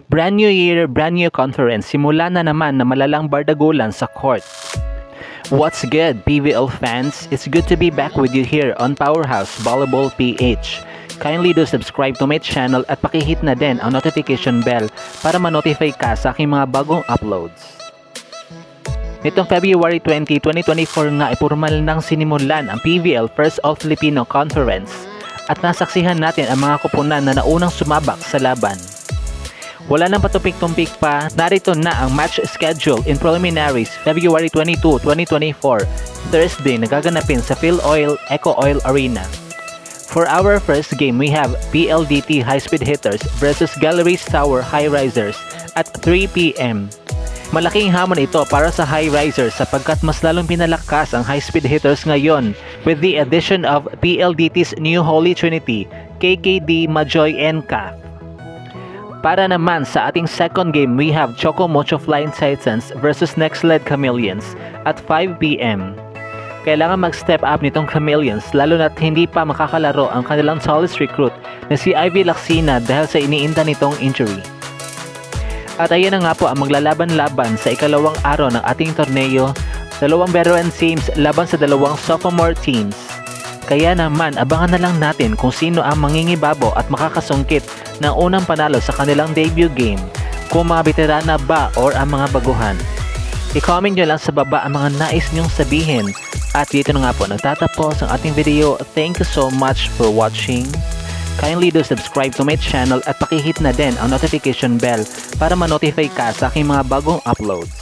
Brand new year, brand new conference. Simula na naman na malalang bardagulan sa court. What's good, PVL fans? It's good to be back with you here on Powerhouse Volleyball PH. Kindly do subscribe to my channel at pakihit na din ang notification bell para ma-notify ka sa aking mga bagong uploads. Nitong February 20, 2024 nga ay formal nang sinimulan ang PVL First All Filipino Conference at nasaksihan natin ang mga kupunan na naunang sumabak sa laban. Wala nang patumpik-tumpik pa, narito na ang match schedule in preliminaries February 22, 2024, Thursday na gaganapin sa Philoil Eco Oil Arena. For our first game, we have PLDT High Speed Hitters versus Galleries Tower High Risers at 3 p.m. Malaking hamon ito para sa High Risers sapagkat mas lalong pinalakas ang High Speed Hitters ngayon with the addition of PLDT's new Holy Trinity, KKD, Majoy, and CAF. Para naman sa ating second game, we have Choco Mocho Flying Titans versus Next Led Chameleons at 5 p.m. Kailangan mag-step up nitong Chameleons lalo na't hindi pa makakalaro ang kanilang tallest recruit na si Ivy Laxina dahil sa iniinda nitong injury. At ayan na nga po ang maglalaban-laban sa ikalawang araw ng ating torneo, dalawang veteran teams laban sa dalawang sophomore teams. Kaya naman abangan na lang natin kung sino ang mangingibabo at makakasungkit ng unang panalo sa kanilang debut game, kung mga veterana ba or ang mga baguhan. I-comment nyo lang sa baba ang mga nais nyong sabihin. At dito na nga po nagtatapos ang ating video. Thank you so much for watching. Kindly do subscribe to my channel at pakihit na din ang notification bell para ma-notify ka sa aking mga bagong uploads.